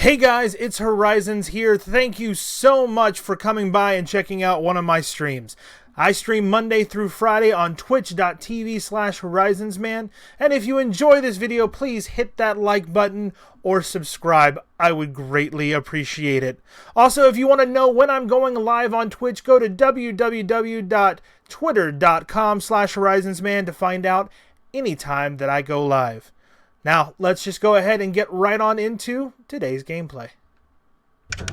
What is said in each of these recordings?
Hey guys, it's Horizons here. Thank you so much for coming by and checking out one of my streams. I stream Monday through Friday on twitch.tv/horizonsman, and if you enjoy this video, please hit that like button or subscribe. I would greatly appreciate it. Also, if you want to know when I'm going live on Twitch, go to www.twitter.com/horizonsman to find out anytime that I go live. Now, let's just go ahead and get right on into today's gameplay. No,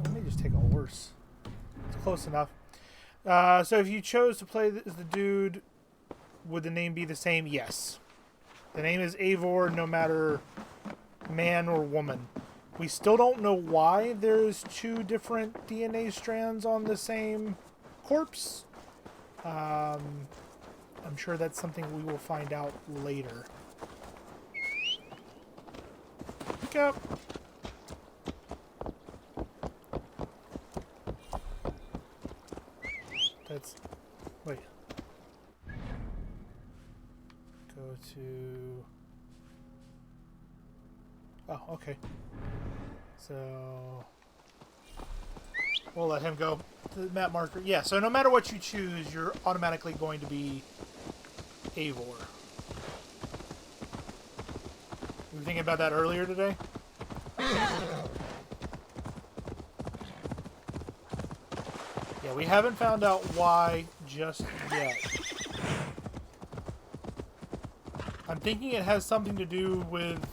let me just take a horse. It's close enough. So if you chose to play as the dude, would the name be the same? Yes. The name is Eivor, no matter man or woman. We still don't know why there's two different DNA strands on the same corpse. I'm sure that's something we will find out later. Pick up. That's... Wait. Go to... Oh, okay. So... We'll let him go to the map marker. Yeah, so no matter what you choose, you're automatically going to be Eivor. We were thinking about that earlier today? Yeah, we haven't found out why just yet. I'm thinking it has something to do with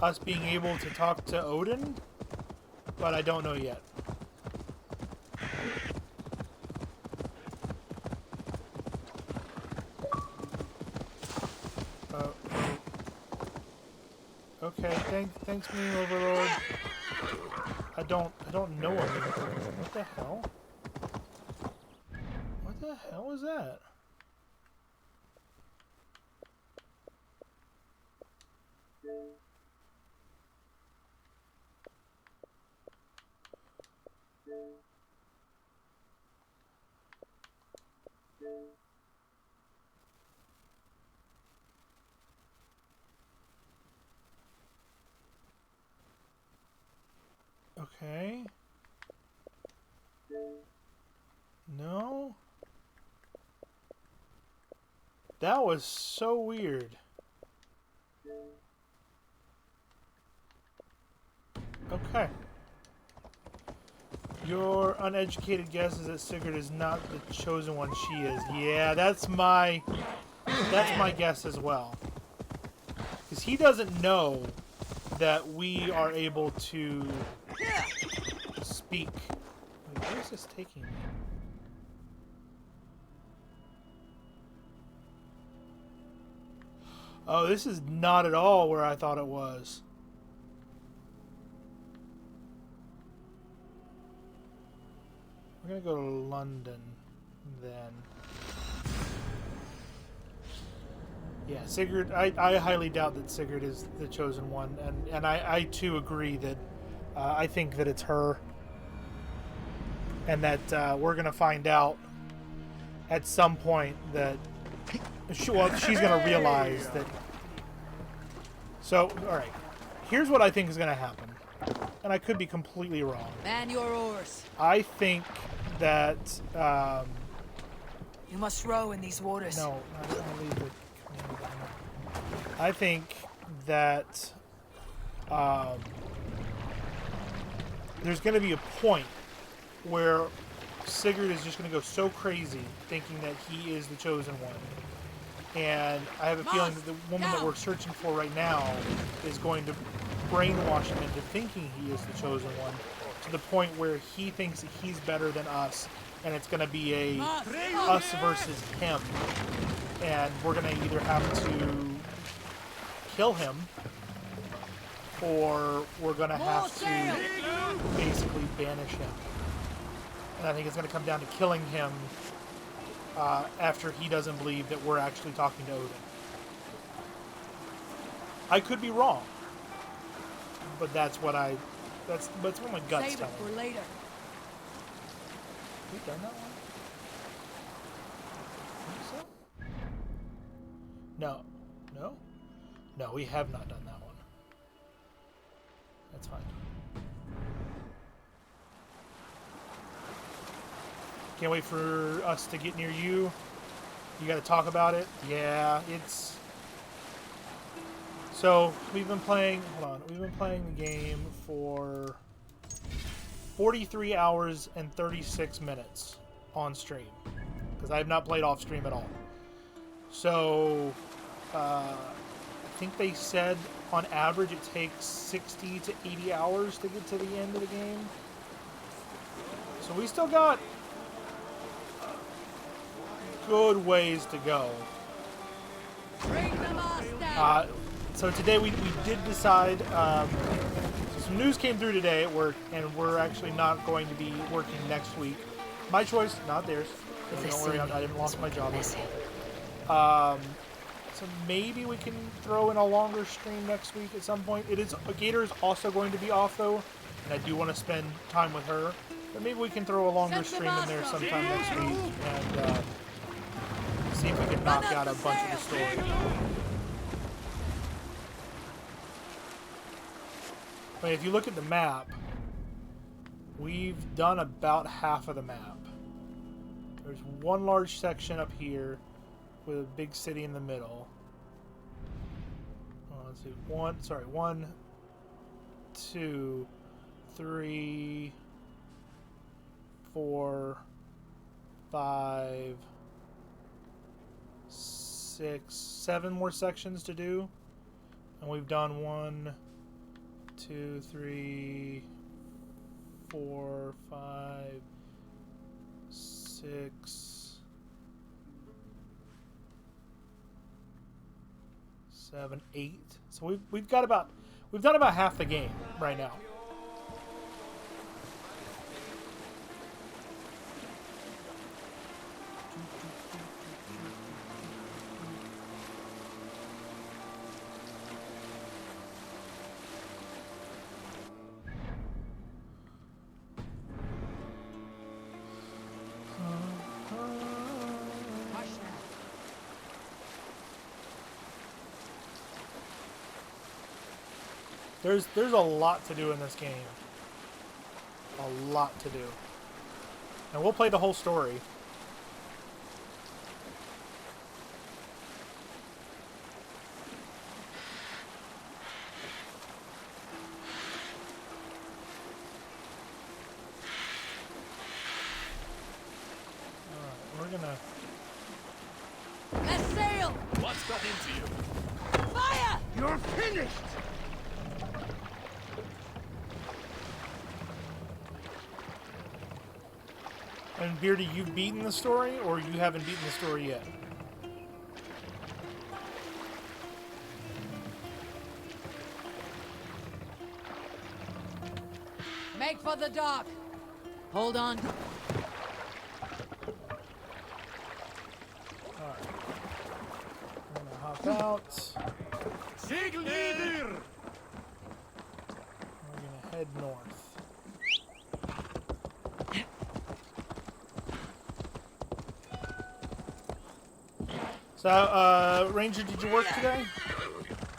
us being able to talk to Odin, but I don't know yet. Okay, thanks, Meme Overlord. I don't know him. What the hell? What the hell was that? Okay. No. That was so weird. Okay. Your uneducated guess is that Sigurd is not the chosen one. She is. Yeah, that's my guess as well. Because he doesn't know that we are able to speak. Wait, where is this taking me? Oh, this is not at all where I thought it was. We're gonna go to London then. Yeah, Sigurd, I highly doubt that Sigurd is the chosen one, and I too agree that I think that it's her, and that we're gonna find out at some point that she's gonna realize that. So, all right, here's what I think is gonna happen, and I could be completely wrong. Man your oars. I think that you must row in these waters. No, I'll leave it. I think that there's going to be a point where Sigurd is just going to go so crazy thinking that he is the chosen one. And I have a feeling that the woman that we're searching for right now is going to brainwash him into thinking he is the chosen one, to the point where he thinks that he's better than us, and it's going to be a us versus him. And we're going to either have to kill him, or we're going to have to basically banish him. And I think it's going to come down to killing him after he doesn't believe that we're actually talking to Odin. I could be wrong, but that's what my gut's Save it telling for me. later. Have we done that one? I think so? No, we have not done that one. That's fine. Can't wait for us to get near you. You got to talk about it. Yeah, it's... So, we've been playing... Hold on. We've been playing the game for 43 hours and 36 minutes on stream. Because I have not played off stream at all. So, I think they said on average it takes 60 to 80 hours to get to the end of the game. So we still got good ways to go. So today we did decide, so some news came through today at work, and we're actually not going to be working next week. My choice, not theirs. Don't worry, I didn't lost my job. So maybe we can throw in a longer stream next week at some point. Gator is also going to be off though, and I do want to spend time with her. But maybe we can throw a longer stream in there sometime next week and see if we can knock out a bunch of the story. I mean, if you look at the map, we've done about half of the map. There's one large section up here with a big city in the middle. Let's see. 1, 2, 3, 4, 5, 6, 7 more sections to do. And we've done 1, 2, 3, 4, 5, 6, 7, 8. So we've done about half the game right now. There's a lot to do in this game. A lot to do. And we'll play the whole story. Alright, we're gonna... Let's sail! What's got into you? Fire! You're finished! And Beardy, you've beaten the story, or you haven't beaten the story yet? Make for the dock. Hold on. Alright. We're gonna hop out. Segel nieder! We're gonna head north. So, Ranger, did you work today?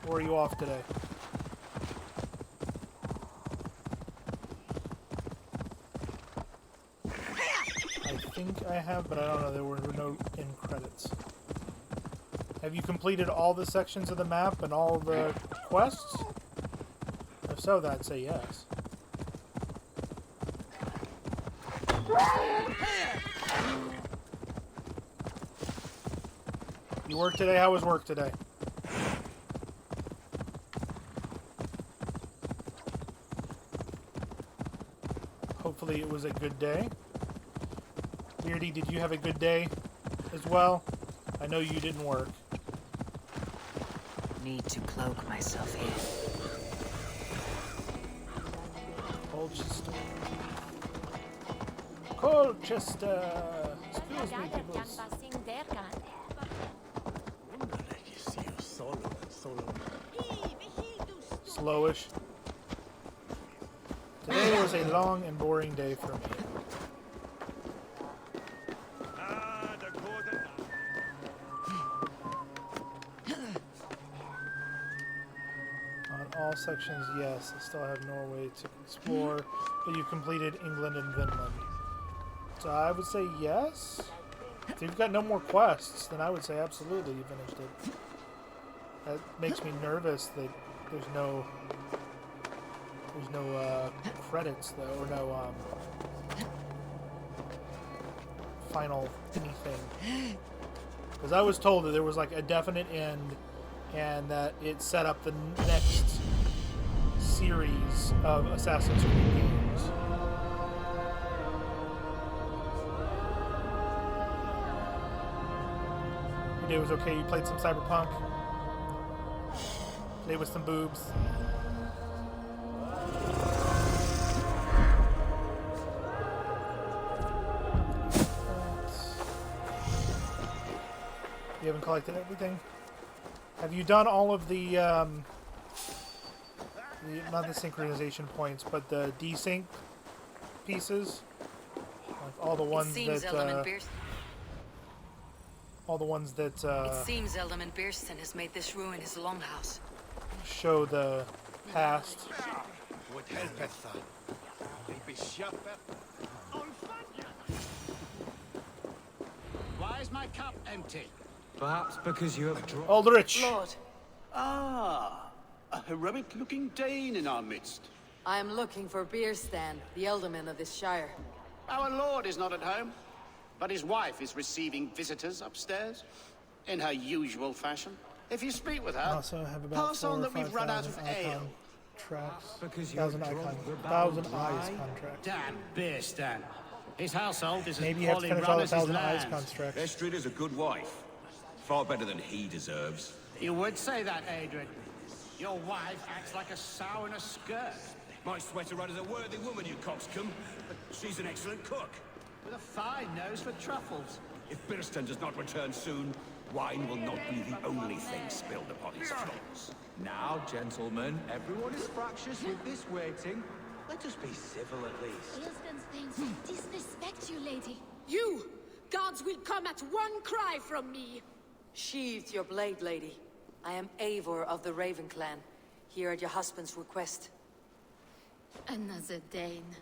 Or are you off today? I think I have, but I don't know. There were no end credits. Have you completed all the sections of the map and all the quests? If so, then I'd say yes. You work today? How was work today? Hopefully it was a good day. Beardy, did you have a good day as well? I know you didn't work. Need to cloak myself here. Colchester. Colchester! Excuse me, people. Slowish. Today was a long and boring day for me. all sections, yes. I still have Norway to explore, but you've completed England and Vinland. So I would say yes. If you've got no more quests, then I would say absolutely you finished it. That makes me nervous that there's no credits though, or no final anything. Because I was told that there was like a definite end, and that it set up the next series of Assassin's Creed games. Your day was okay. You played some Cyberpunk. Played with some boobs. You haven't collected everything? Have you done all of the not the synchronization points, but the desync pieces? Like all the ones all the ones that It seems Eldman Beerston has made this ruin his longhouse. show the past. Why is my cup empty? Perhaps because you have dropped. Aldrich! Lord, Ah, a heroic-looking Dane in our midst. I am looking for Beerstan, the Ealdorman of this shire. Our lord is not at home, but his wife is receiving visitors upstairs, in her usual fashion. If you speak with her, Also have about pass 4 on or that we've run out 5,000 of ale. icon tracks. Because you have 1,000 icon, dropped the 1,000 bound eyes lie. contract. Damn Beerstan. His household is Maybe as you have to poorly finish run all the as his 1,000 eyes lands. contracts. Estrid is a good wife. Far better than he deserves. You would say that, Adrian. Your wife acts like a sow in a skirt. My sweater run is a worthy woman, you coxcomb. But she's an excellent cook. With a fine nose for truffles. If Birston does not return soon, wine will not be the only thing spilled upon his floors. Now, gentlemen, everyone is fractious with this waiting. Let us be civil at least. Ilston's things disrespect you, lady. You! Gods will come at one cry from me! Sheathe your blade, lady. I am Eivor of the Raven Clan, here at your husband's request. Another Dane.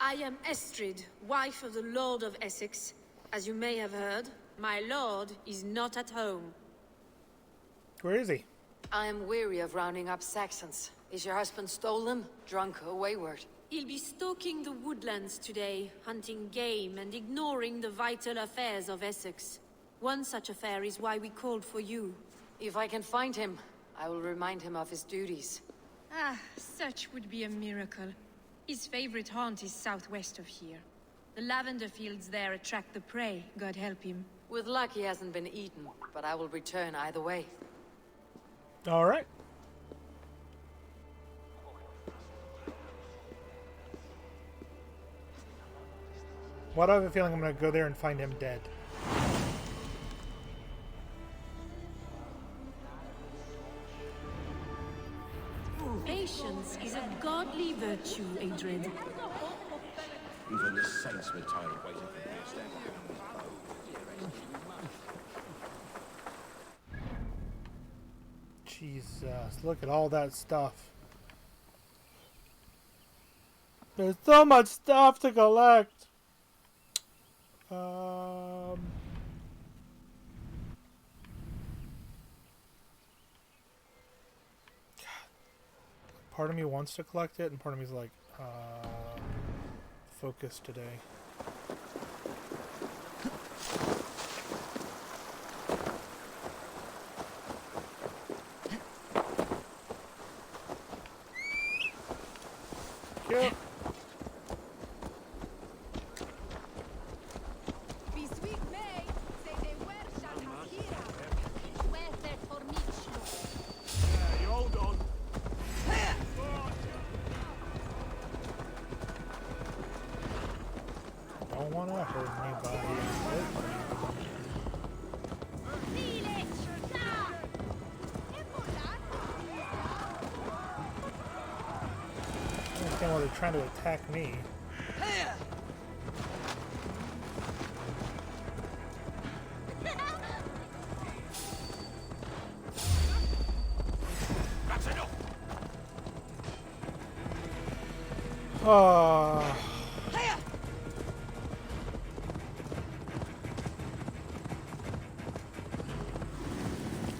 I am Estrid, wife of the Lord of Essex. As you may have heard, my lord is not at home. Where is he? I am weary of rounding up Saxons. Is your husband stolen, drunk, or wayward? He'll be stalking the woodlands today, hunting game and ignoring the vital affairs of Essex. One such affair is why we called for you. If I can find him, I will remind him of his duties. Ah, such would be a miracle. His favorite haunt is southwest of here. The lavender fields there attract the prey, God help him. With luck, he hasn't been eaten, but I will return either way. All right. What I have a feeling I'm going to go there and find him dead. Patience is a godly virtue, Adrian. Even the saints were tired of waiting for Birston. Jesus, look at all that stuff. There's so much stuff to collect. Part of me wants to collect it, and part of me is like, focus today. Cute. You hold on. Don't want to hurt anybody. I understand why they're trying to attack me. Oh.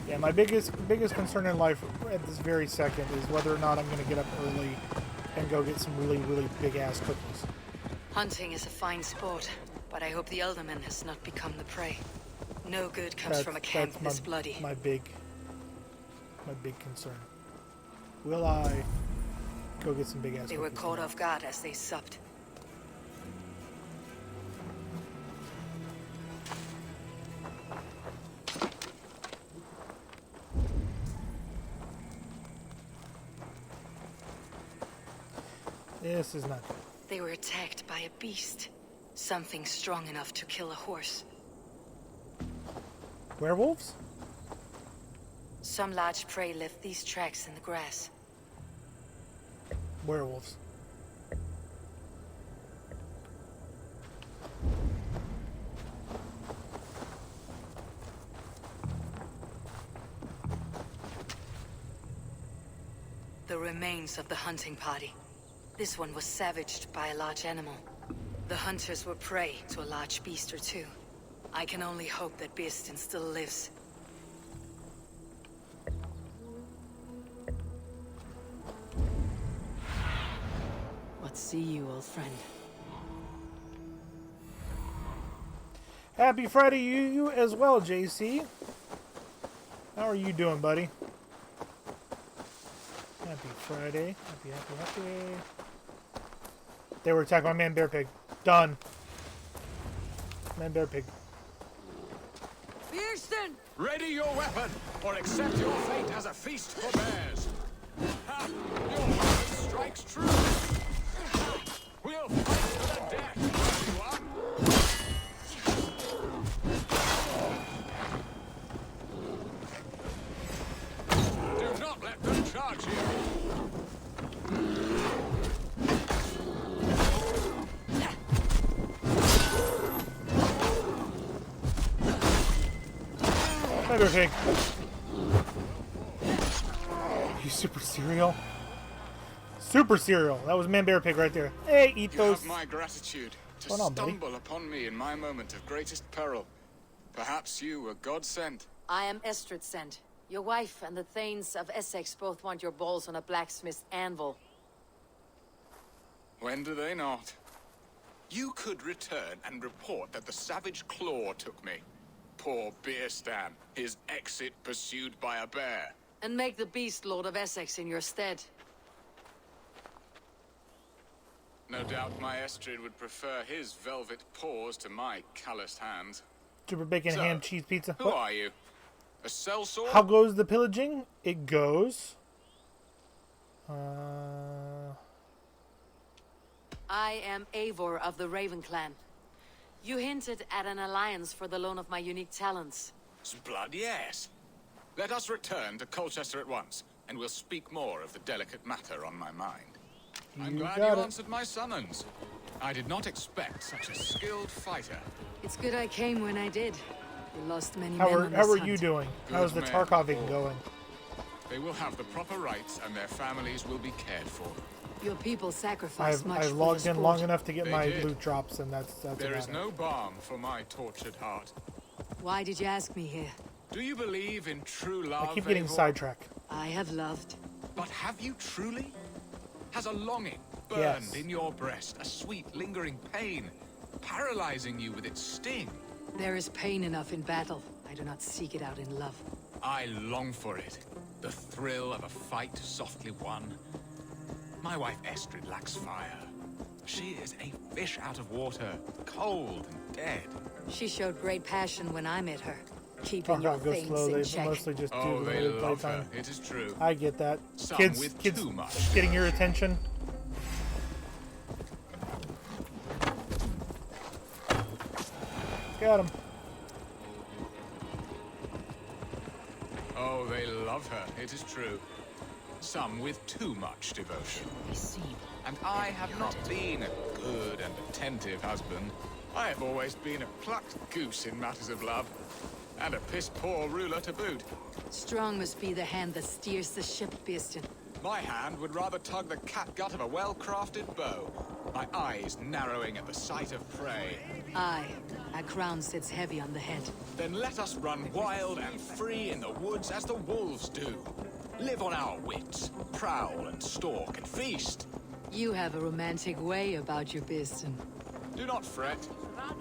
Yeah, my biggest concern in life at this very second is whether or not I'm going to get up early and go get some really, really big-ass cookies. Hunting is a fine sport, but I hope the Elderman has not become the prey. No good comes from a camp this bloody. My big concern. Will I go get some big-ass cookies? They were caught off guard as they supped. This is not good. They were attacked by a beast. Something strong enough to kill a horse. Werewolves? Some large prey left these tracks in the grass. Werewolves. The remains of the hunting party. This one was savaged by a large animal. The hunters were prey to a large beast or two. I can only hope that Beastin still lives. What see you, old friend? Happy Friday, you as well, JC. How are you doing, buddy? Happy Friday. Happy. They were attacked by Man Bear Pig. Done. Man Bear Pig. Beastin! Ready your weapon, or accept your fate as a feast for bears. Ha! Your weapon strikes true. We'll fight to the death, everyone. Do not let them charge you. Man Bear Pig. You super cereal? Super cereal. That was Man Bear Pig right there. Hey, eat You those. have my gratitude to Hold on, buddy. stumble upon me in my moment of greatest peril. Perhaps you were God sent. I am Estrid sent. Your wife and the Thanes of Essex both want your balls on a blacksmith's anvil. When do they not? You could return and report that the savage claw took me. Poor Beerstan, his exit pursued by a bear. And make the beast Lord of Essex in your stead. No doubt my Estrid would prefer his velvet paws to my calloused hands. Super bacon, So, ham, cheese, pizza. Who are you? A sellsword? How goes the pillaging? It goes. I am Eivor of the Raven Clan. You hinted at an alliance for the loan of my unique talents. Blood, yes. Let us return to Colchester at once, and we'll speak more of the delicate matter on my mind. I'm glad you answered my summons. I did not expect such a skilled fighter. It's good I came when I did. You lost many How men are on this you hunt. doing? Good How's the man, Tarkoving Paul. going? They will have the proper rights, and their families will be cared for. Your people sacrificed much I've for logged the in sport. long enough to get They my did. loot drops, and that's There about is it. no balm for my tortured heart. Why did you ask me here? Do you believe in true I love, keep getting Eivor? sidetracked. I have loved. But have you truly? Has a longing burned Yes. in your breast, a sweet, lingering pain, paralyzing you with its sting? There is pain enough in battle. I do not seek it out in love. I long for it. The thrill of a fight softly won. My wife Estrid lacks fire. She is a fish out of water, cold and dead. She showed great passion when I met her. Keeping your Tarkov goes things slow. in They check. mostly just Oh, do the they little love playtime. her. It is true. I get that. Some Kids with kids too much. getting your attention. Got him. Oh, they love her. It is true. Some with too much devotion. And I have not been a good and attentive husband. I have always been a plucked goose in matters of love. And a piss-poor ruler to boot. Strong must be the hand that steers the ship, Beastin. My hand would rather tug the catgut of a well-crafted bow, my eyes narrowing at the sight of prey. Aye, a crown sits heavy on the head. Then let us run wild and free in the woods as the wolves do. Live on our wits, prowl and stalk and feast. You have a romantic way about you, Beeston. Do not fret.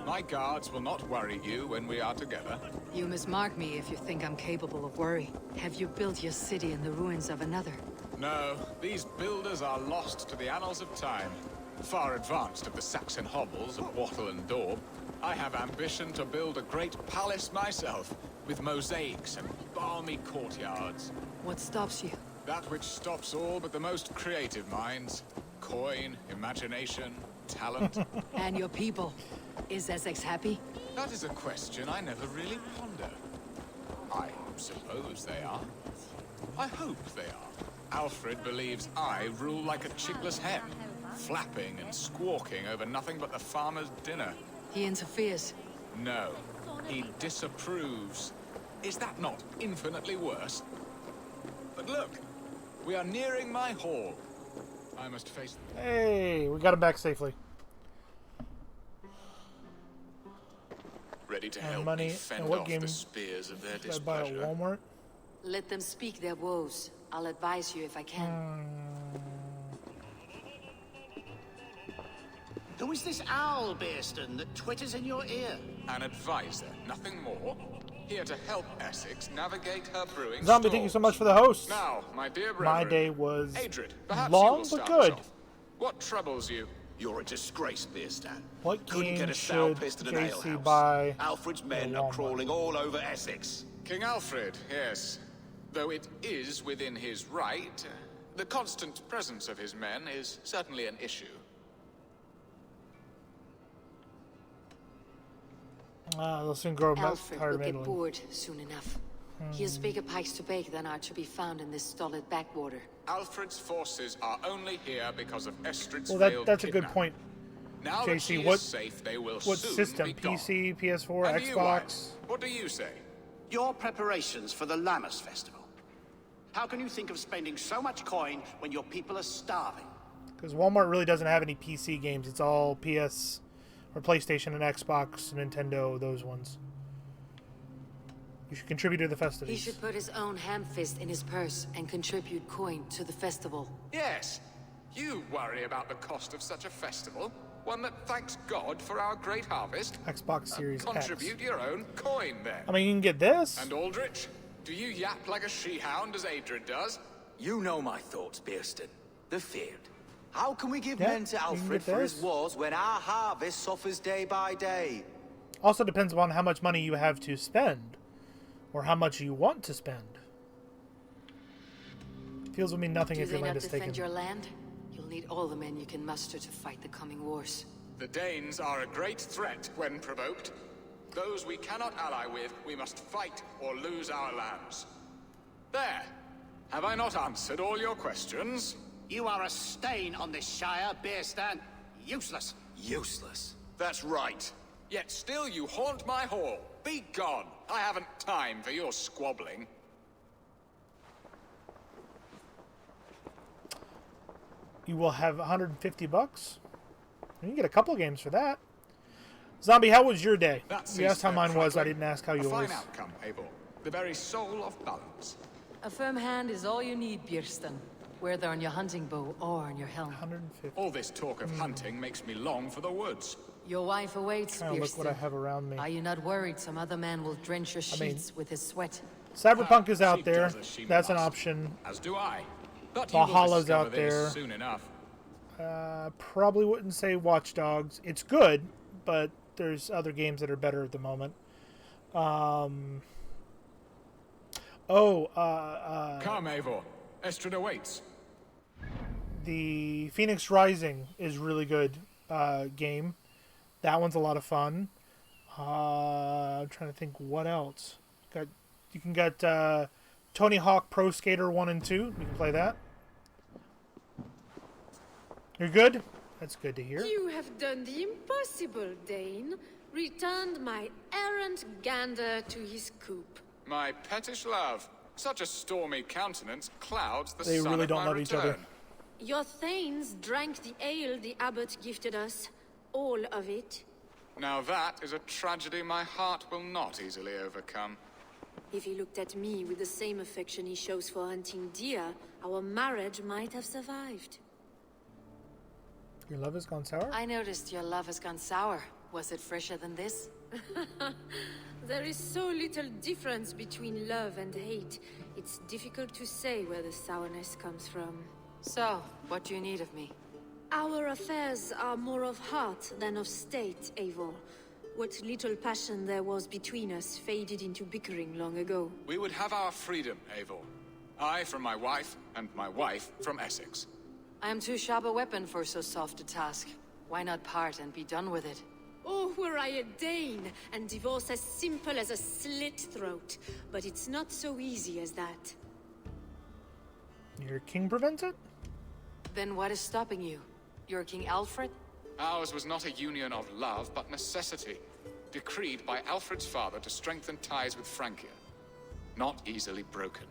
My guards will not worry you when we are together. You mismark me if you think I'm capable of worry. Have you built your city in the ruins of another? No, these builders are lost to the annals of time. Far advanced of the Saxon hovels of Wattle and Daub, I have ambition to build a great palace myself, with mosaics and balmy courtyards. What stops you? That which stops all but the most creative minds. Coin, imagination, talent. And your people? Is Essex happy? That is a question I never really ponder. I suppose they are. I hope they are. Alfred believes I rule like a chickless hen, flapping and squawking over nothing but the farmer's dinner. He interferes. No, he disapproves. Is that not infinitely worse? But look, we are nearing my hall. I must face... Hey, we got him back safely. Ready to And help money. me fend And what off game the spears of their did I buy at displeasure. Walmart? Let them speak their woes. I'll advise you if I can. Who is this owl, Beeston, that twitters in your ear? An advisor, nothing more. Here to help Essex navigate her brewing Zombie, thank you so much for the host. Now, my dear My brethren, day was Adrid, perhaps long you will but start good. us off. What troubles you? You're a disgrace, Beerstan. What Couldn't game get a sour should pissed at an JC alehouse. buy? Alfred's men at are Walmart? crawling all over Essex. King Alfred, yes. Though it is within his right, the constant presence of his men is certainly an issue. They'll soon grow Alfred tired will of get Madeline. bored soon enough. He has bigger pikes to bake than are to be found in this stolid backwater. Alfred's forces are only here because of Estrid's Well, failed that's a good kidnap. point. Now that she JC, is what safe, they will what soon system? be gone. PC, PS4, And you, Xbox? wives, what do you say? Your preparations for the Lammas Festival. How can you think of spending so much coin when your people are starving? Because Walmart really doesn't have any PC games. It's all PS or PlayStation and Xbox, Nintendo, those ones. You should contribute to the He festivities. should put his own ham fist in his purse and contribute coin to the festival. Yes, you worry about the cost of such a festival, one that thanks God for our great harvest. Xbox Series Contribute X. your own coin, then. I mean, you can get this. And Aldrich, do you yap like a she-hound as Adrid does? You know my thoughts, Beerston. The feared. How can we give Yeah, men to you can Alfred get for his this. wars when our harvest suffers day by day? Also depends upon how much money you have to spend, or how much you want to spend. Feels will mean nothing Do if they your land not is defend taken. your land? You'll need all the men you can muster to fight the coming wars. The Danes are a great threat when provoked. Those we cannot ally with, we must fight or lose our lands. There. Have I not answered all your questions? You are a stain on this Shire, Beerstan. Useless. Useless. That's right. Yet still you haunt my hall. Be gone. I haven't time for your squabbling. You will have $150. You can get a couple of games for that. Zombie, how was your day? You asked how mine was. I didn't ask how A yours. fine outcome, Eivor. The very soul of balance. A firm hand is all you need, Björsten. Whether on your hunting bow or on your helm. 150. All this talk of hunting makes me long for the woods. Your wife awaits, Trying to look what I Björsten. have around me. Are you not worried some other man will drench your mean- sheets with his sweat? Cyberpunk is out She there. does as she That's an must. option. As do I. But you will Valhalla's discover out this there. soon enough. Probably wouldn't say Watch Dogs. It's good, but there's other games that are better at the moment. Come, Eivor. Estrid awaits. The Phoenix Rising is really good game. That one's a lot of fun. I'm trying to think what else. You can get Tony Hawk Pro Skater 1 and 2. You can play that. You're good? That's good to hear. You have done the impossible, Dane. Returned my errant gander to his coop. My pettish love. Such a stormy countenance clouds the They sun really of don't my love each other. return. Your thanes drank the ale the abbot gifted us. All of it. Now that is a tragedy my heart will not easily overcome. If he looked at me with the same affection he shows for hunting deer, our marriage might have survived. Your love has gone sour? I noticed your love has gone sour. Was it fresher than this? There is so little difference between love and hate. It's difficult to say where the sourness comes from. So, what do you need of me? Our affairs are more of heart than of state, Eivor. What little passion there was between us faded into bickering long ago. We would have our freedom, Eivor. I from my wife, and my wife from Essex. I am too sharp a weapon for so soft a task. Why not part and be done with it? Oh, were I a Dane, and divorce as simple as a slit throat. But it's not so easy as that. Your king prevents it? Then what is stopping you? You're King Alfred? Ours was not a union of love, but necessity. Decreed by Alfred's father to strengthen ties with Francia. Not easily broken.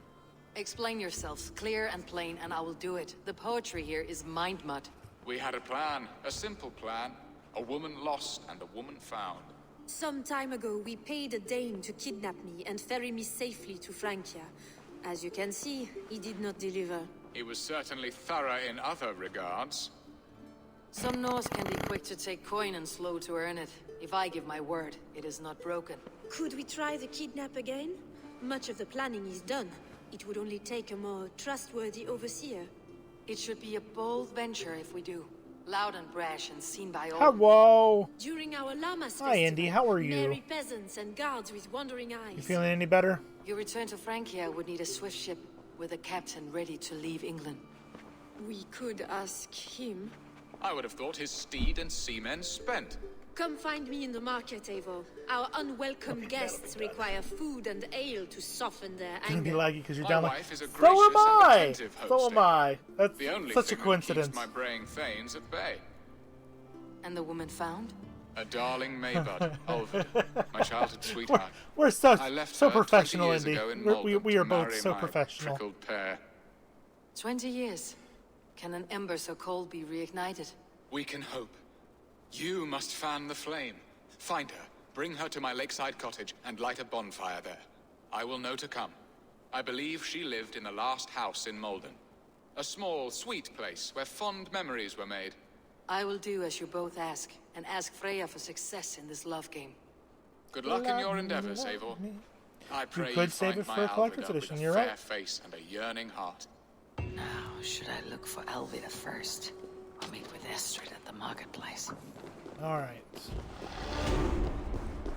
Explain yourselves, clear and plain, and I will do it. The poetry here is mind mud. We had a plan, a simple plan. A woman lost and a woman found. Some time ago, we paid a Dane to kidnap me and ferry me safely to Francia. As you can see, he did not deliver. He was certainly thorough in other regards. Some Norse can be quick to take coin and slow to earn it. If I give my word, it is not broken. Could we try the kidnap again? Much of the planning is done. It would only take a more trustworthy overseer. It should be a bold venture if we do. Loud and brash and seen by all. Hello. During our Llamas Hi, Andy. How are you? merry peasants and guards with wandering eyes. You feeling any better? Your return to Francia would need a swift ship with a captain ready to leave England. We could ask him. I would have thought his steed and seamen spent. Come find me in the market, Eivor. Our unwelcome guests require food and ale to soften their It's gonna be anger. laggy because you're My down wife is a So gracious am and I! attentive So am hostess. I. That's The only such a thing coincidence. that keeps my braying thanes at bay. And the woman found? A darling Maybud, Ulfred, my childhood sweetheart. We're so I left so her 20 professional, years Andy. ago in We Malden are to both marry so my professional. Prickled pair. 20 years. Can an ember so cold be reignited? We can hope. You must fan the flame. Find her, bring her to my lakeside cottage, and light a bonfire there. I will know to come. I believe she lived in the last house in Malden. A small, sweet place where fond memories were made. I will do as you both ask, and ask Freya for success in this love game. Good luck in your endeavors, Eivor. I pray could save find it for my a collector's Alvida edition, with a you're fair right. face and a yearning heart. Now, should I look for Alvida first? Or meet with Estrid at the marketplace? All right.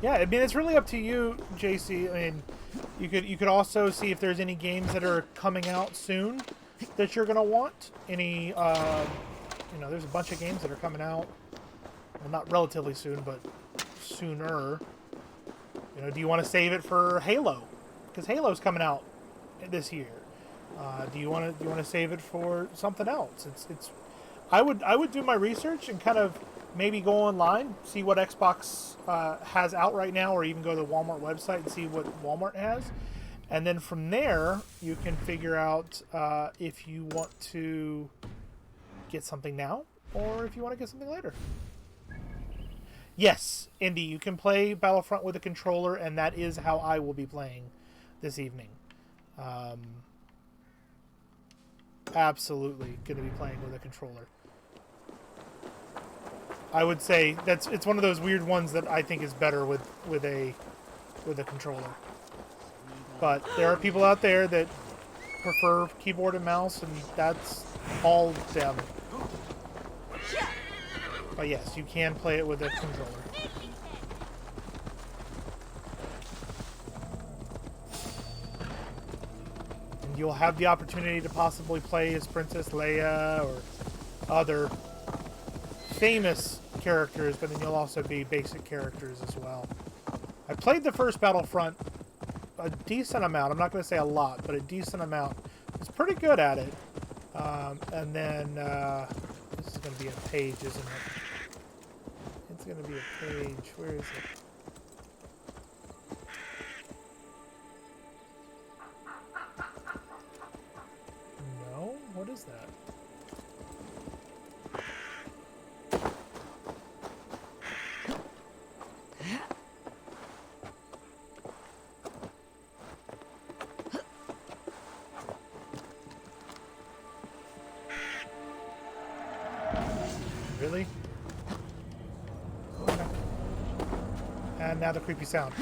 Yeah, I mean it's really up to you, JC. I mean, you could also see if there's any games that are coming out soon that you're gonna want. Any, you know, there's a bunch of games that are coming out. Well, not relatively soon, but sooner. You know, do you want to save it for Halo? Because Halo's coming out this year. Do you want to save it for something else? I would do my research and kind of maybe go online, see what Xbox has out right now, or even go to the Walmart website and see what Walmart has. And then from there, you can figure out if you want to get something now or if you want to get something later. Yes, Indy, you can play Battlefront with a controller, and that is how I will be playing this evening. Absolutely going to be playing with a controller. I would say it's one of those weird ones that I think is better with a controller. But there are people out there that prefer keyboard and mouse, and that's all them. But yes, you can play it with a controller. And you'll have the opportunity to possibly play as Princess Leia or other famous characters, but then you'll also be basic characters as well. I played the first Battlefront a decent amount. I'm not going to say a lot, but a decent amount. I was pretty good at it. And then this is going to be a page, isn't it? It's going to be a page. Where is it? is that? Really? Okay. And now the creepy sound.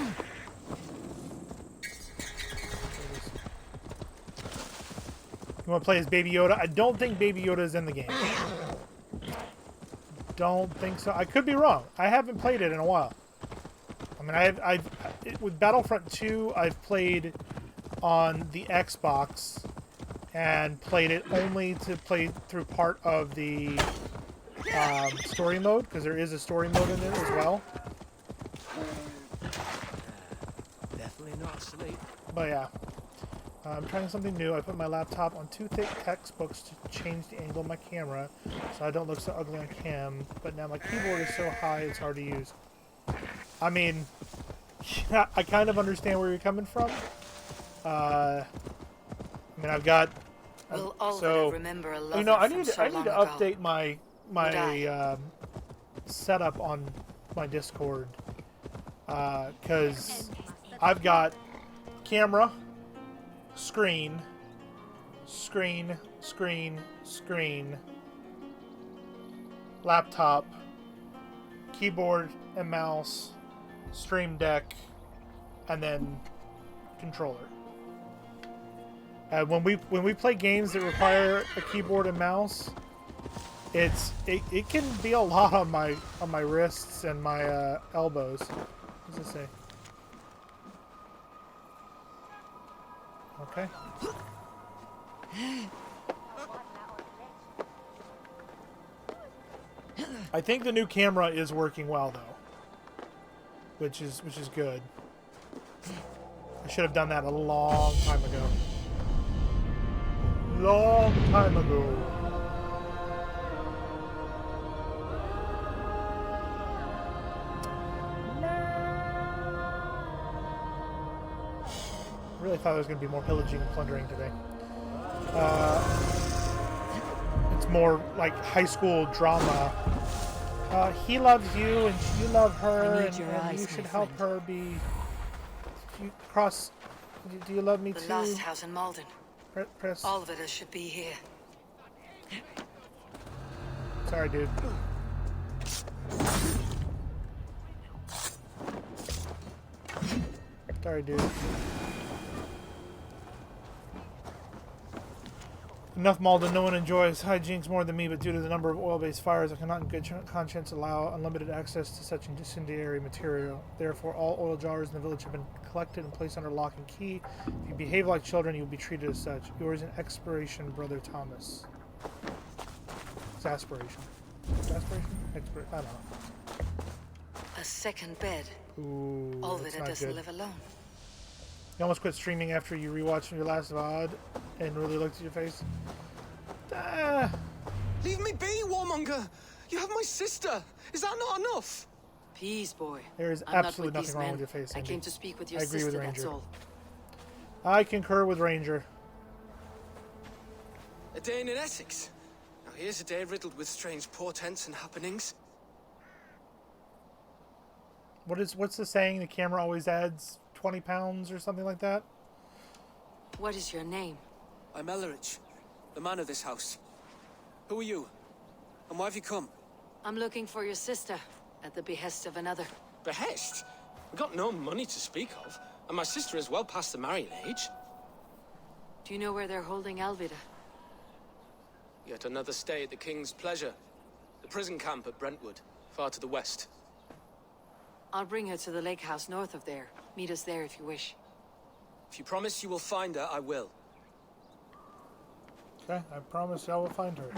You want to play as Baby Yoda? I don't think Baby Yoda is in the game. Don't think so. I could be wrong. I haven't played it in a while. I mean, with Battlefront 2, I've played on the Xbox and played it only to play through part of the story mode, because there is a story mode in there as well. Definitely not asleep. But yeah. I'm trying something new. I put my laptop on 2 thick textbooks to change the angle of my camera so I don't look so ugly on cam, but now my keyboard is so high it's hard to use. I mean, I kind of understand where you're coming from. I mean, I've got... We'll all so, remember a lover you know, I from need so to long update ago. my setup on my Discord, because I've got camera, screen, laptop, keyboard and mouse, Stream Deck, and then controller. When we play games that require a keyboard and mouse, it can be a lot on my wrists and my elbows. What does it say? Okay. I think the new camera is working well though, which is good. I should have done that a long time ago. Long time ago. I really thought there was going to be more pillaging and plundering today. It's more like high school drama. He loves you and you love her, and you should help her be... Do you love me too? The last house in Malden. Press. All of it should be here. Sorry, dude. Sorry, dude. Enough Malden, no one enjoys hijinks more than me, but due to the number of oil-based fires, I cannot in good conscience allow unlimited access to such incendiary material. Therefore, all oil jars in the village have been collected and placed under lock and key. If you behave like children, you will be treated as such. Yours in expiration, Brother Thomas. Exasperation. Exasperation? I don't know. A second bed. Ooh, Olvida doesn't good. live alone. You almost quit streaming after you rewatched your last VOD and really looked at your face. Leave me be, warmonger! You have my sister! Is that not enough? Peace, boy. There is I'm absolutely not with nothing wrong these with your men. face, I Andy. came to speak with your I agree sister, with that's Ranger. all. I concur with Ranger. A day in Essex. Now here's a day riddled with strange portents and happenings. What's the saying? The camera always adds 20 pounds or something like that? What is your name? I'm Ellerich, the man of this house. Who are you? And why have you come? I'm looking for your sister, at the behest of another. Behest? We've got no money to speak of, and my sister is well past the marrying age. Do you know where they're holding Alvida? Yet another stay at the King's pleasure. The prison camp at Brentwood, far to the west. I'll bring her to the lake house north of there. Meet us there if you wish. If you promise you will find her, I will. Okay, I promise I will find her.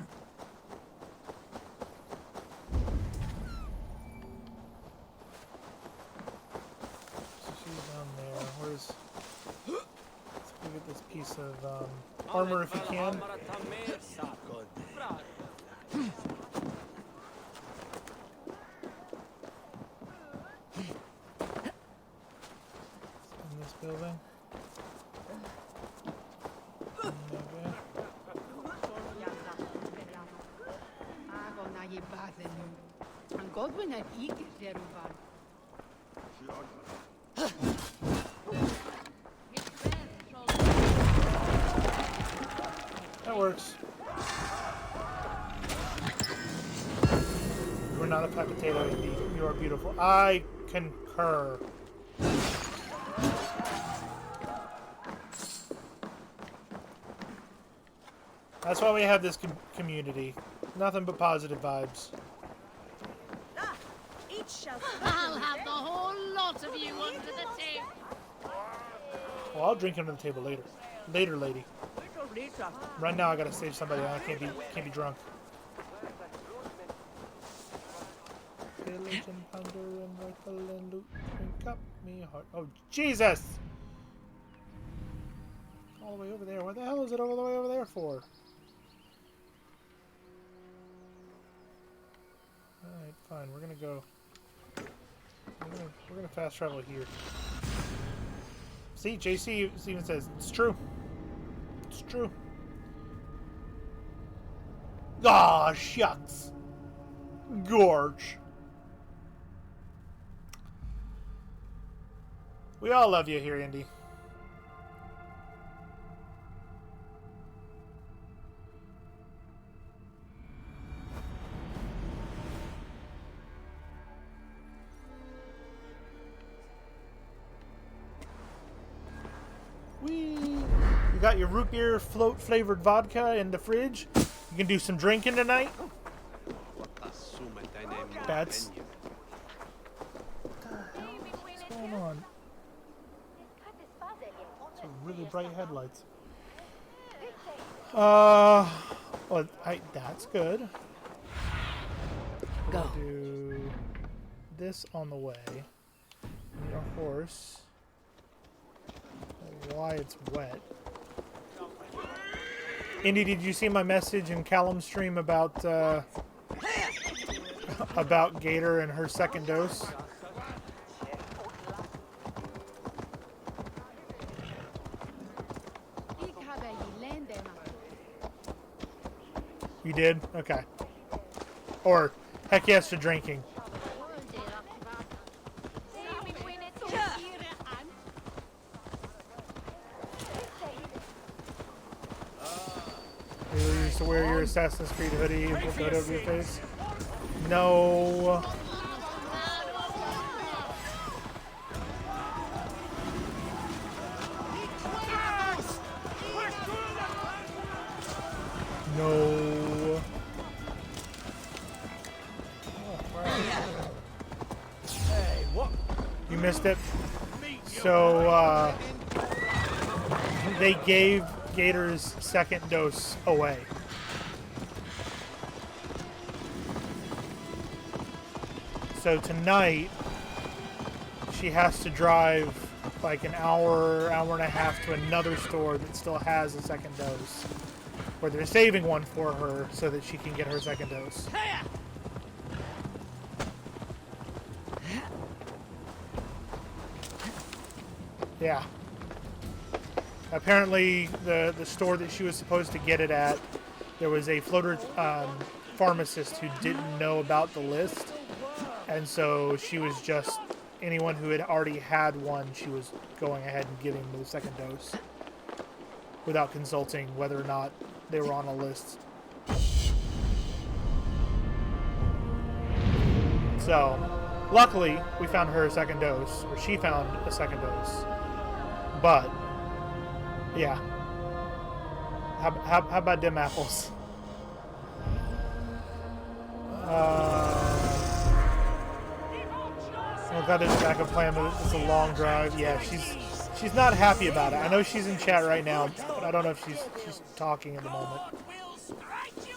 So she's down there. Where's... Let's look at this piece of armor if you can. In this building. Okay. Godwin had eager Veruvan. That works. You are not a fat potato, indeed. You are beautiful. I concur. That's why we have this community. Nothing but positive vibes. I'll have the whole lot of you under the table. Well, I'll drink under the table later. Later, lady. Right now, I gotta save somebody. I can't be drunk. Pillage and plunder and rifle and loot. Drink up me heart. Oh, Jesus! All the way over there. What the hell is it all the way over there for? Alright, fine. We're gonna go. We're gonna fast travel here. See, JC even says it's true. It's true. Ah, shucks. Gorge. We all love you here, Indy. You got your root beer float flavored vodka in the fridge. You can do some drinking tonight. That's what's going on? Some really bright headlights. Well, that's good. We'll do this on the way. Need a horse. Why it's wet. Indy, did you see my message in Callum's stream about Gator and her second dose? You did? Okay. Or heck yes to drinking. You used to wear your Assassin's Creed hoodie and put that over your face? No. No. Hey, what? You missed it. So, they gave Gator's second dose away. So tonight, she has to drive like an hour and a half to another store that still has a second dose, where they're saving one for her so that she can get her second dose. Yeah. Apparently, the store that she was supposed to get it at, there was a floater pharmacist who didn't know about the list, and so she was just anyone who had already had one. She was going ahead and giving them the second dose without consulting whether or not they were on a list. So, luckily, we found her a second dose, or she found a second dose. But yeah. How about them apples? I'm glad there's a backup plan, but it's a long drive. Yeah, she's not happy about it. I know she's in chat right now, but I don't know if she's talking at the moment.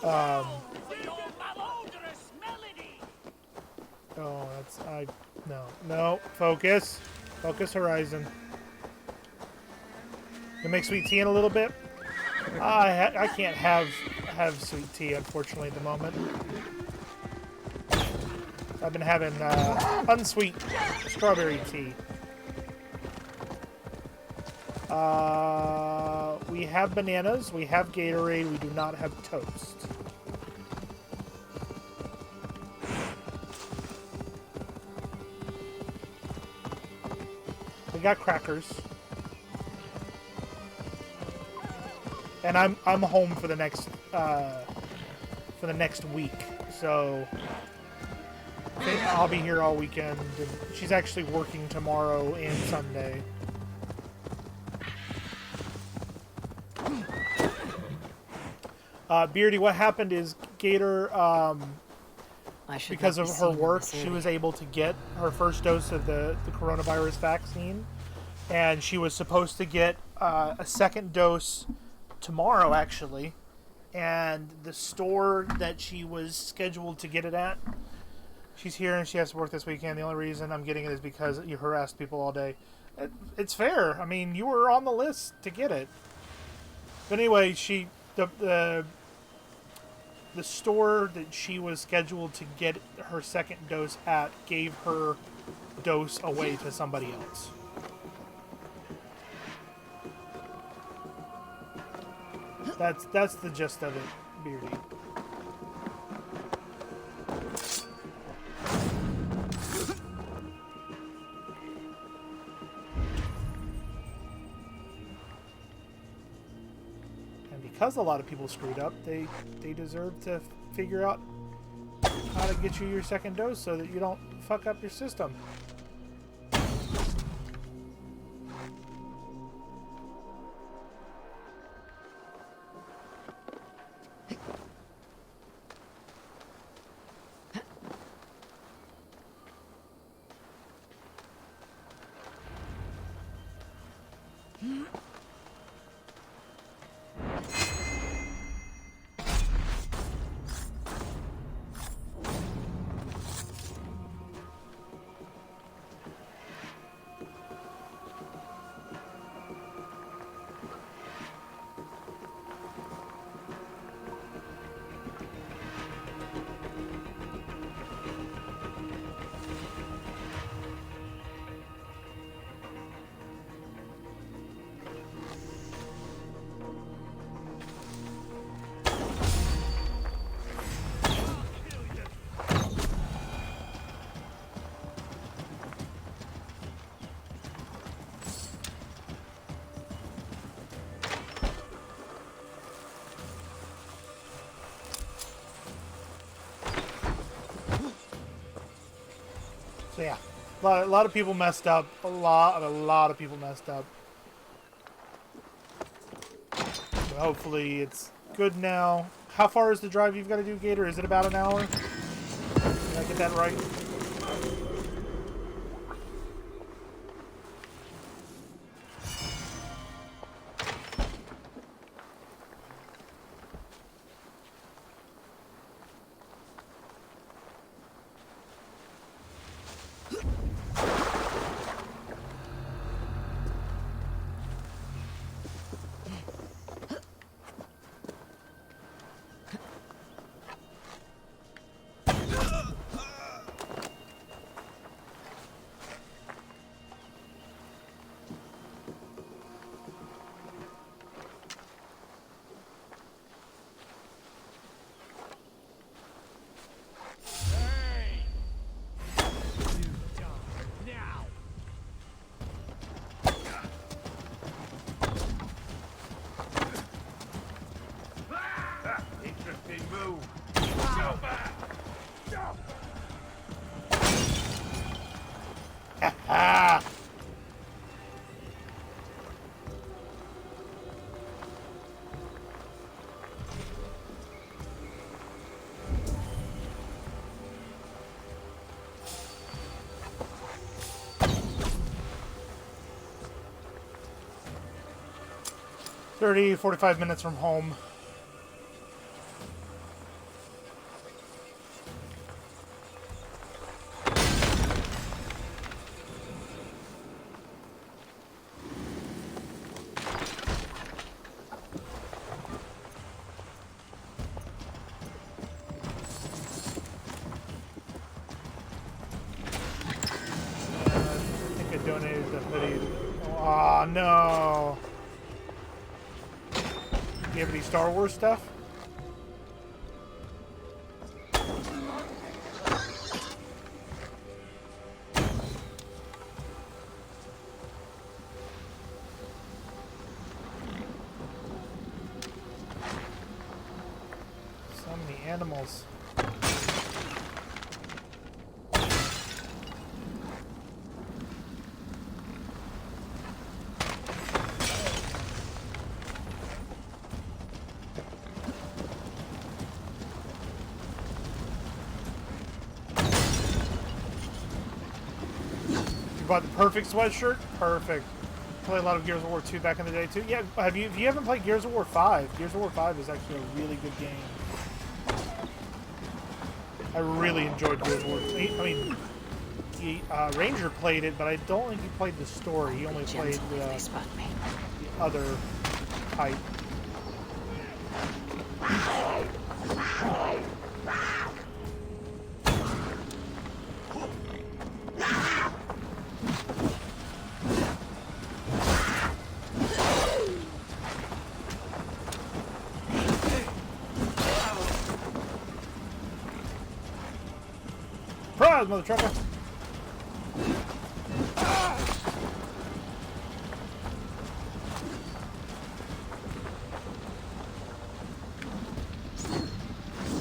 Oh, no. Focus, Horizon. Can make sweet tea in a little bit. I can't have sweet tea, unfortunately, at the moment. I've been having unsweet strawberry tea. We have bananas. We have Gatorade. We do not have toast. got crackers. And I'm home for the next week, so I'll be here all weekend. And she's actually working tomorrow and Sunday. Beardy, what happened is Gator, because of her work, she was able to get her first dose of the coronavirus vaccine, and she was supposed to get a second dose tomorrow, actually. And the store that she was scheduled to get it at, she's here and she has to work this weekend. The only reason I'm getting it is because you harassed people all day. It's fair. I mean, you were on the list to get it. But anyway, the store that she was scheduled to get her second dose at gave her dose away to somebody else. That's the gist of it, Beardy. And because a lot of people screwed up, they deserve to figure out how to get you your second dose so that you don't fuck up your system. So yeah, a lot of people messed up. A lot of people messed up. But hopefully it's good now. How far is the drive you've got to do, Gator? Is it about an hour? Did I get that right? "30, 45 minutes from home." I think I donated the hoodie. Oh no! Do you have any Star Wars stuff? animals. You bought the perfect sweatshirt? Perfect. Played a lot of Gears of War 2 back in the day too. Yeah, if you haven't played Gears of War 5, Gears of War 5 is actually a really good game. I really enjoyed Gears of War 2. I mean, Ranger played it, but I don't think he played the story. He only played the other type. Surprise, mother trucker!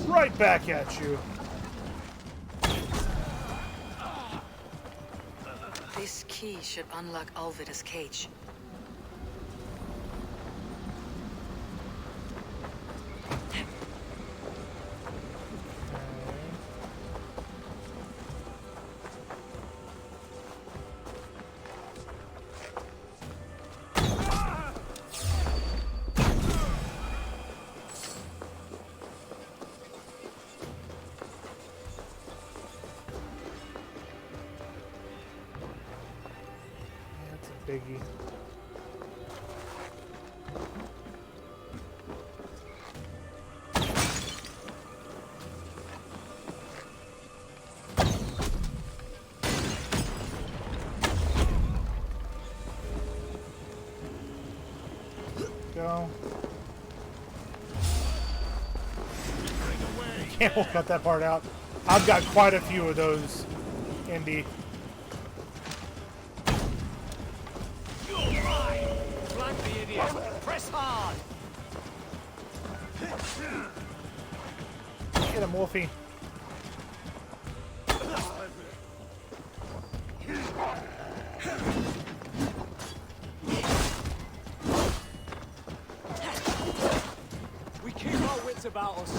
Right back at you. This key should unlock Alvida's cage. Biggie. Go. Can't cut that part out. I've got quite a few of those, Indy. Press hard! Get him, Wolfie. We keep our wits about us.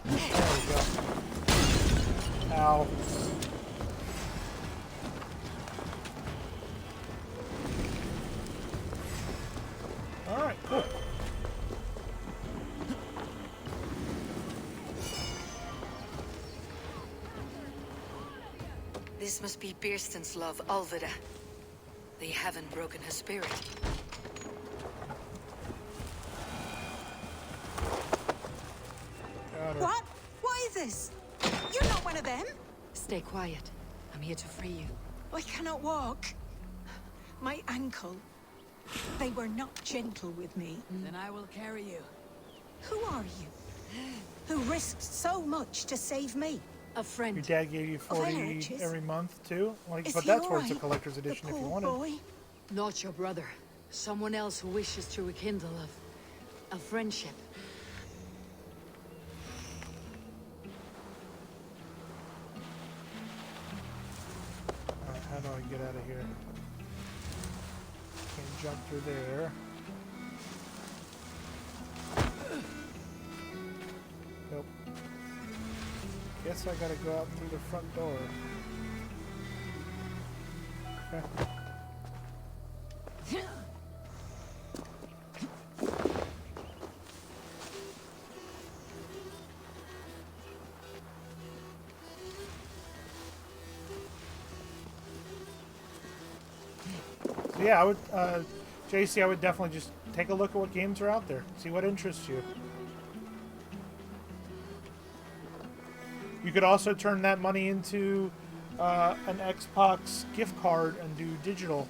There we go. Ow. Alright, cool. This must be Birsten's love, Alvida. They haven't broken her spirit. What? What is this? You're not one of them? Stay quiet. I'm here to free you. I cannot walk. My ankle. They were not gentle with me. Then I will carry you. Who are you? Who risked so much to save me? A friend. Your dad gave you 40 every month too? Well, you can put that towards the collector's edition if you wanted. Boy? Not your brother. Someone else who wishes to rekindle a friendship. Alright, how do I get out of here? Can't jump through there. Nope. Guess I gotta go out through the front door. Okay. So yeah, I would, JC, I would definitely just take a look at what games are out there. See what interests you. You could also turn that money into an Xbox gift card and do digital.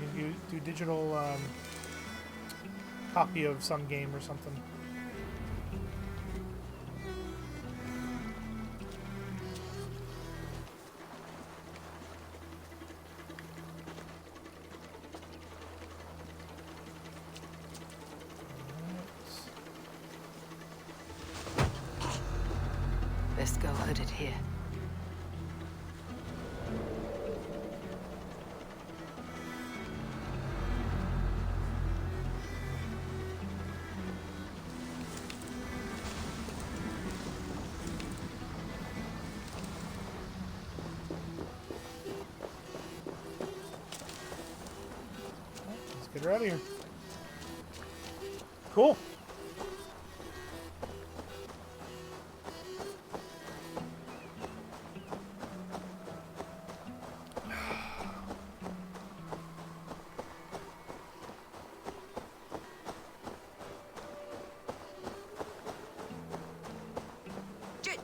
You can do digital copy of some game or something. put it here. Let's get her out of here. Cool.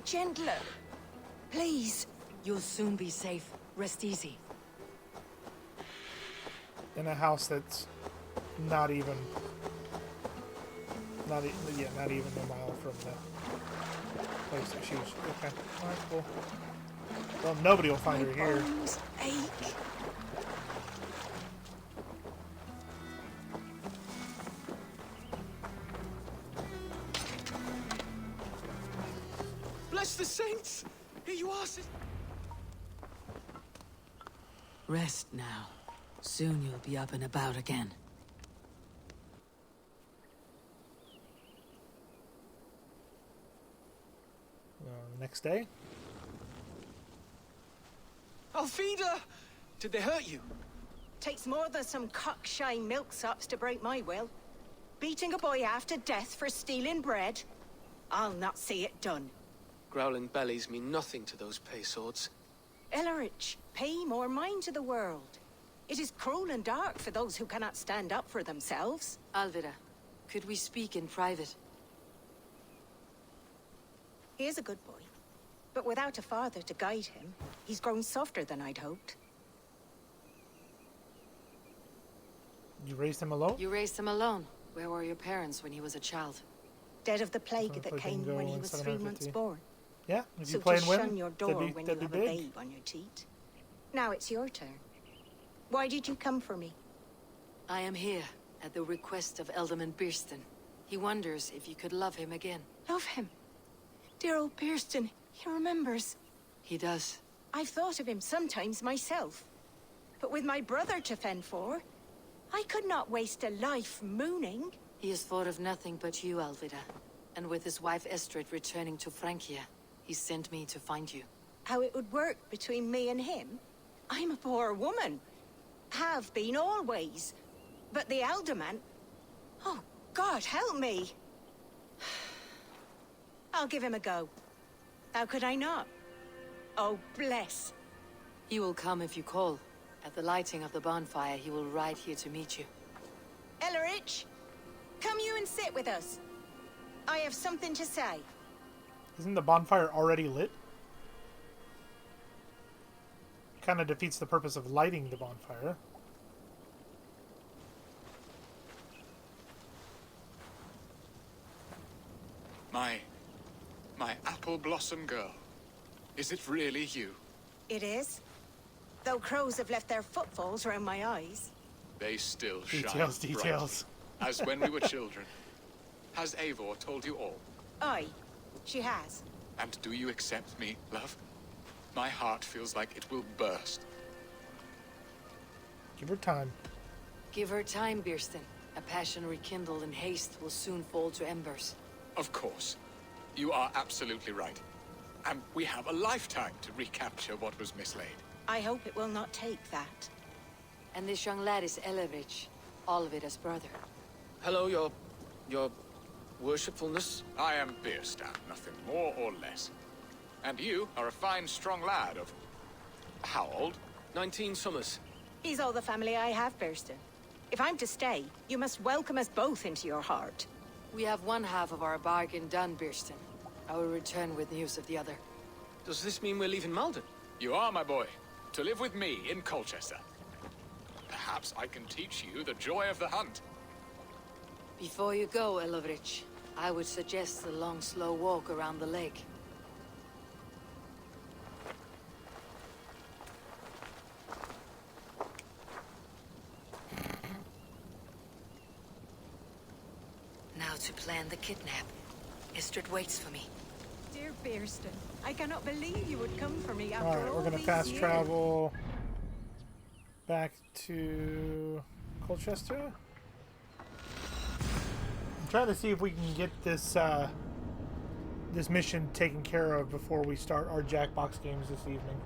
Gentler. Please. You'll soon be safe. Rest easy. In a house that's not even a mile from the place that she was. Okay, alright, cool. Well, nobody will find her here. Bones ache. Bless the saints! Here you are, sis. Rest now. Soon you'll be up and about again. Next day? Alfida! Did they hurt you? Takes more than some cockshy milksops to break my will. Beating a boy half to death for stealing bread? I'll not see it done. Growling bellies mean nothing to those pay swords. Ellerich, pay more mind to the world. It is cruel and dark for those who cannot stand up for themselves. Alvida, could we speak in private? He is a good boy, but without a father to guide him, he's grown softer than I'd hoped. You raised him alone? You raised him alone. Where were your parents when he was a child? Dead of the plague If that I can came go when he in was 3 months 750. born. Yeah, if So you play to and win, shun your door when you that'd have be a big. babe on your teat. Now it's your turn. Why did you come for me? I am here at the request of Alderman Birston. He wonders if you could love him again. Love him. Dear old Birston, he remembers. He does. I've thought of him sometimes myself. But with my brother to fend for, I could not waste a life mooning. He has thought of nothing but you, Alvida. And with his wife Estrid returning to Francia, he sent me to find you. How it would work between me and him? I'm a poor woman. Have been always. But the alderman... Oh, God, help me. I'll give him a go. How could I not? Oh, bless. He will come if you call. At the lighting of the bonfire, he will ride here to meet you. Ellerich, come you and sit with us. I have something to say. Isn't the bonfire already lit? Kind of defeats the purpose of lighting the bonfire. My apple blossom girl. Is it really you? It is. Though crows have left their footfalls around my eyes. They still shine Details. brightly, as when we were children. Has Eivor told you all? Aye, she has. And do you accept me, love? My heart feels like it will burst. Give her time. Give her time, Birston. A passion rekindled in haste will soon fall to embers. Of course. You are absolutely right. And we have a lifetime to recapture what was mislaid. I hope it will not take that. And this young lad is Elevich, Alvida's brother. Hello, your worshipfulness. I am Birstan, nothing more or less. And you are a fine, strong lad of... how old? 19 summers. He's all the family I have, Birston. If I'm to stay, you must welcome us both into your heart. We have one half of our bargain done, Birston. I will return with news of the other. Does this mean we're leaving Malden? You are, my boy, to live with me in Colchester. Perhaps I can teach you the joy of the hunt. Before you go, Elevich, I would suggest a long, slow walk around the lake. Now to plan the kidnap. Istrid waits for me. Dear Bearston. I cannot believe you would come for me after Alright, all we're going to these fast years. travel back to Colchester. I'm trying to see if we can get this this mission taken care of before we start our Jackbox games this evening.